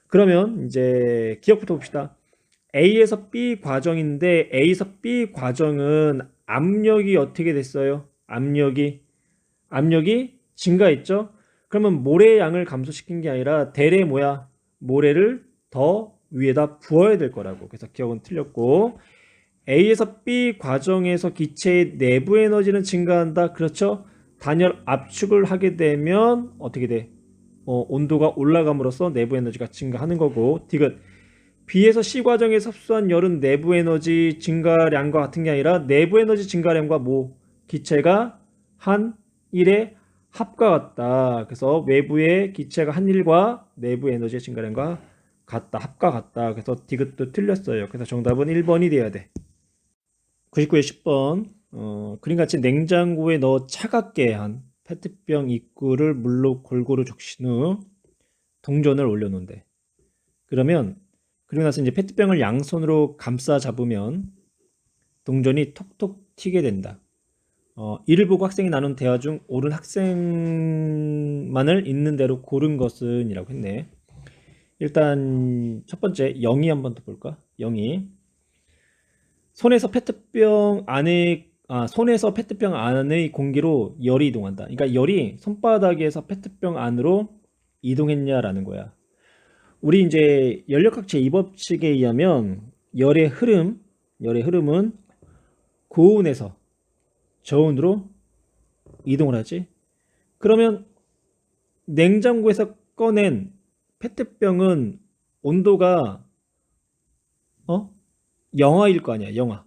A: 그러면 이제 기억부터 봅시다. A에서 B 과정인데 A에서 B 과정은 압력이 어떻게 됐어요? 압력이 증가했죠? 그러면 모래의 양을 감소시킨 게 아니라 대래 뭐야? 모래를 더 위에다 부어야 될 거라고. 그래서 기억은 틀렸고 A에서 B 과정에서 기체의 내부 에너지는 증가한다. 그렇죠? 단열 압축을 하게 되면 어떻게 돼? 온도가 올라감으로써 내부 에너지가 증가하는 거고 디귿 B에서 C 과정에서 흡수한 열은 내부 에너지 증가량과 같은 게 아니라 내부 에너지 증가량과 기체가 한 1의 합과 같다. 그래서 외부의 기체가 한 1과 내부 에너지의 증가량과 같다. 합과 같다. 그래서 디귿도 틀렸어요. 그래서 정답은 1번이 돼야 돼. 99에 10번 그림같이 냉장고에 넣어 차갑게 한 페트병 입구를 물로 골고루 적신 후 동전을 올려놓은대. 그러면 그리고 나서 이제 페트병을 양손으로 감싸 잡으면 동전이 톡톡 튀게 된다. 이를 보고 학생이 나눈 대화 중 옳은 학생만을 있는 대로 고른 것은 이라고 했네. 일단 첫 번째 영희 한번 더 볼까? 영희 손에서 페트병 안의 공기로 열이 이동한다. 그러니까 열이 손바닥에서 페트병 안으로 이동했냐라는 거야. 우리 이제 연력학 제2법칙에 의하면 열의 흐름은 고온에서 저온으로 이동을 하지. 그러면 냉장고에서 꺼낸 페트병은 온도가 영하일 거 아니야, 영하.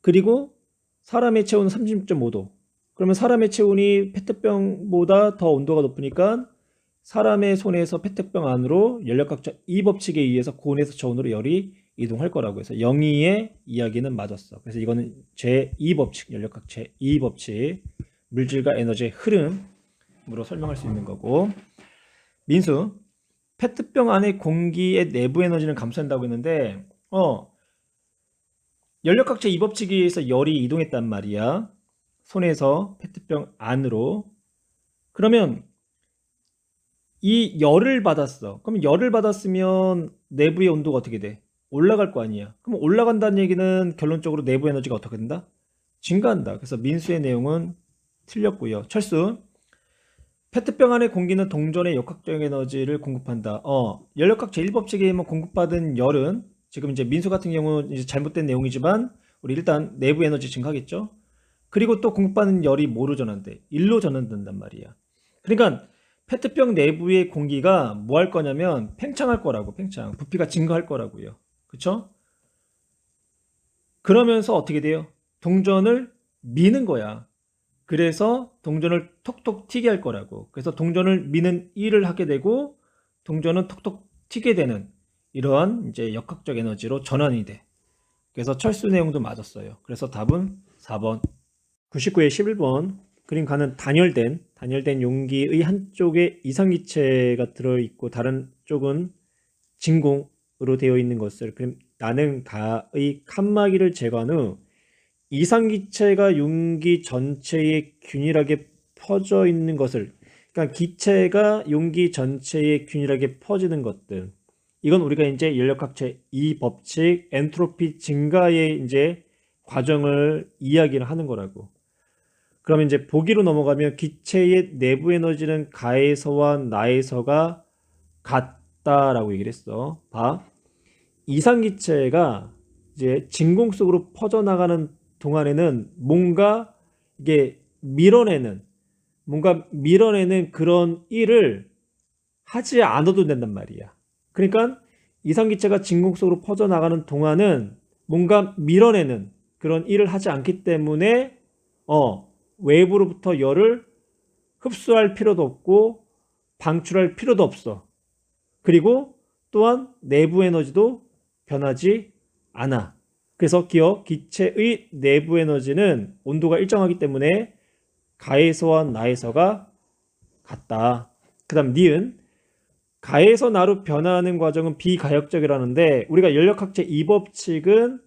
A: 그리고 사람의 체온은 36.5도. 그러면 사람의 체온이 페트병보다 더 온도가 높으니까 사람의 손에서 페트병 안으로 연력학자 이 법칙에 의해서 고온에서 저온으로 열이 이동할 거라고 해서 영희의 이야기는 맞았어. 그래서 이거는 제2법칙, 연력학 제2법칙, 물질과 에너지의 흐름으로 설명할 수 있는 거고. 민수, 페트병 안의 공기의 내부 에너지는 감소한다고 했는데 연력학 제2법칙에 의해서 열이 이동했단 말이야. 손에서 페트병 안으로. 그러면 이 열을 받았어. 그럼 열을 받았으면 내부의 온도가 어떻게 돼? 올라갈 거 아니야. 그럼 올라간다는 얘기는 결론적으로 내부 에너지가 어떻게 된다? 증가한다. 그래서 민수의 내용은 틀렸고요. 철수. 페트병 안의 공기는 동전의 역학적 에너지를 공급한다. 연력학 제1법칙에 의하면 공급받은 열은 지금 이제 민수 같은 경우는 이제 잘못된 내용이지만 우리 일단 내부 에너지 증가하겠죠? 그리고 또 공급받는 열이 뭐로 전환돼? 일로 전환된단 말이야. 그러니까 페트병 내부의 공기가 뭐 할 거냐면 팽창할 거라고. 부피가 증가할 거라고요. 그쵸? 그러면서 어떻게 돼요? 동전을 미는 거야. 그래서 동전을 톡톡 튀게 할 거라고. 그래서 동전을 미는 일을 하게 되고 동전은 톡톡 튀게 되는 이러한 이제 역학적 에너지로 전환이 돼. 그래서 철수 내용도 맞았어요. 그래서 답은 4번. 99에 11번 그림 가는 단열된 용기의 한쪽에 이상기체가 들어있고 다른 쪽은 진공으로 되어 있는 것을 그럼 나는 가의 칸막이를 제거한 후 이상기체가 용기 전체에 균일하게 퍼져 있는 것을 그러니까 기체가 용기 전체에 균일하게 퍼지는 것들 이건 우리가 이제 연력학 제2법칙 엔트로피 증가의 이제 과정을 이야기를 하는 거라고. 그러면 이제 보기로 넘어가면 기체의 내부 에너지는 가에서와 나에서가 같다라고 얘기를 했어. 봐. 이상기체가 이제 진공 속으로 퍼져나가는 동안에는 뭔가 이게 밀어내는 그런 일을 하지 않아도 된단 말이야. 그러니까 이상기체가 진공 속으로 퍼져나가는 동안은 뭔가 밀어내는 그런 일을 하지 않기 때문에 외부로부터 열을 흡수할 필요도 없고 방출할 필요도 없어. 그리고 또한 내부 에너지도 변하지 않아. 그래서 기체의 내부 에너지는 온도가 일정하기 때문에 가에서와 나에서가 같다. 그 다음 니은 가에서 나로 변화하는 과정은 비가역적이라는데 우리가 연력학제 2법칙은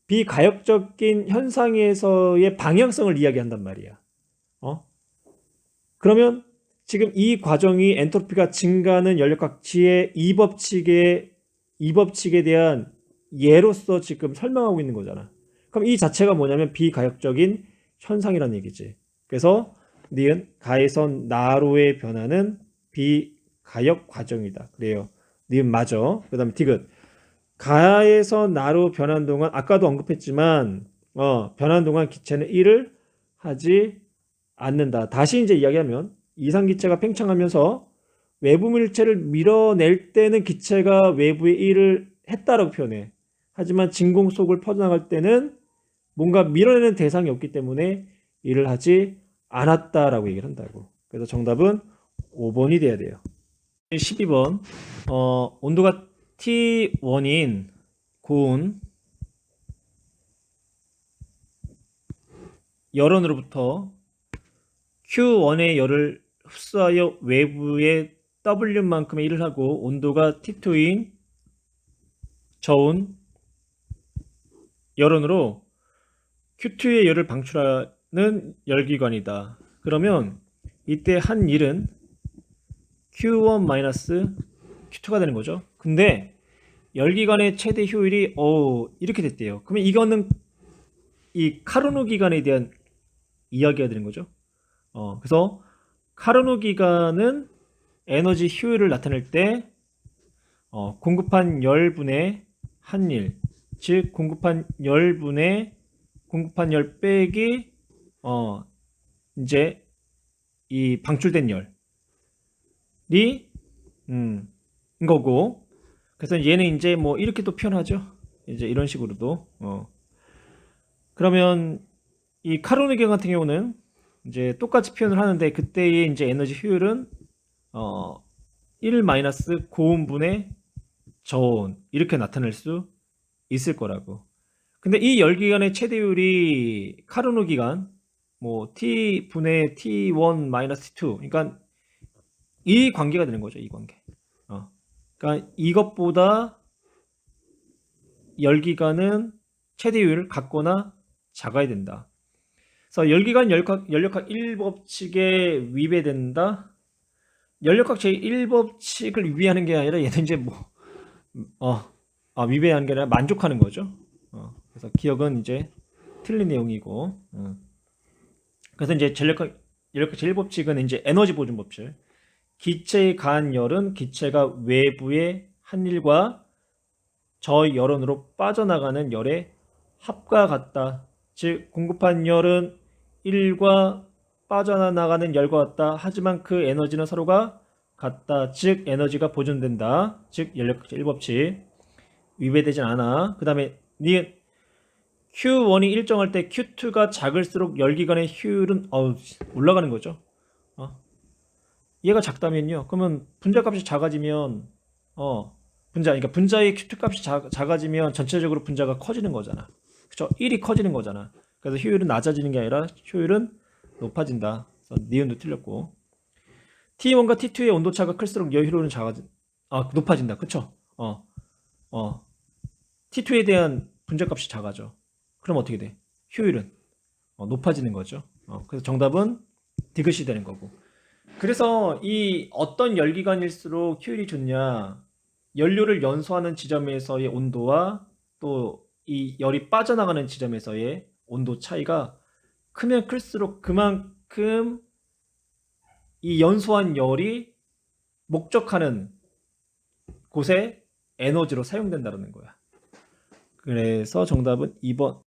A: 비가역적인 현상에서의 방향성을 이야기한단 말이야. 그러면 지금 이 과정이 엔트로피가 증가하는 연력학지의 2법칙에 대한 예로서 지금 설명하고 있는 거잖아. 그럼 이 자체가 뭐냐면 비가역적인 현상이라는 얘기지. 그래서 니은 가에서 나로의 변화는 비가역 과정이다. 그래요. 니은 맞아. 그 다음에 디귿 가에서 나로 변한 동안 아까도 언급했지만 변한 동안 기체는 일을 하지 않는다. 다시 이제 이야기하면 이상 기체가 팽창하면서 외부 물체를 밀어낼 때는 기체가 외부의 일을 했다라고 표현해. 하지만 진공 속을 퍼져나갈 때는 뭔가 밀어내는 대상이 없기 때문에 일을 하지 않았다라고 얘기를 한다고. 그래서 정답은 5번이 돼야 돼요. 12번 온도가 T1인 고온 열원으로부터 Q1의 열을 흡수하여 외부의 W만큼의 일을 하고 온도가 T2인 저온 열원으로 Q2의 열을 방출하는 열기관이다. 그러면 이때 한 일은 Q1-Q2가 되는 거죠. 근데 열기관의 최대 효율이 이렇게 됐대요. 그러면 이거는 이 카르노 기간에 대한 이야기가 되는 거죠. 그래서 카르노 기간은 에너지 효율을 나타낼 때 공급한 열분의 한일, 즉 공급한 열분의 공급한 열 빼기 이제 이 방출된 열이 거고, 그래서 얘는 이제 뭐 이렇게 또 표현하죠. 이제 이런 식으로도 그러면 이 카르노 기간 같은 경우는 이제 똑같이 표현을 하는데 그때의 이제 에너지 효율은 1 마이너스 고온분의 저온 이렇게 나타낼 수 있을 거라고. 근데 이 열기관의 최대율이 카르노 기간 뭐 T 분의 T1 마이너스 T2 그러니까 이 관계가 되는 거죠. 이 관계. 그러니까 이것보다 열기관은 최대율 같거나 작아야 된다. 그래서 열기관 연력학 1법칙에 위배된다. 연력학 제1법칙을 위배하는 게 아니라 얘는 이제 위배하는 게 아니라 만족하는 거죠. 그래서 기억은 이제 틀린 내용이고. 그래서 이제 연력학 제1법칙은 이제 에너지 보존 법칙. 기체의 가한 열은 기체가 외부의 한일과 저열원으로 빠져나가는 열의 합과 같다. 즉 공급한 열은 1과 빠져나가는 열과 같다. 하지만 그 에너지는 서로가 같다. 즉 에너지가 보존된다. 즉 연력학 제1법칙 위배되진 않아. 그 다음에 니은 Q1이 일정할 때 Q2가 작을수록 열기관의 효율은 올라가는 거죠. 얘가 작다면요. 그러면 분자값이 작아지면 그러니까 분자의 Q2 값이 작아지면 전체적으로 분자가 커지는 거잖아. 그쵸? 1이 커지는 거잖아. 그래서 효율은 낮아지는 게 아니라 효율은 높아진다. 그래서 니은도 틀렸고. T1과 T2의 온도차가 클수록 열 효율은 높아진다. 그쵸? T2에 대한 분자값이 작아져. 그럼 어떻게 돼? 효율은 높아지는 거죠. 그래서 정답은 디귿이 되는 거고. 그래서 이 어떤 열기관일수록 효율이 좋냐? 연료를 연소하는 지점에서의 온도와 또 이 열이 빠져나가는 지점에서의 온도 차이가 크면 클수록 그만큼 이 연소한 열이 목적하는 곳에 에너지로 사용된다는 거야. 그래서 정답은 2번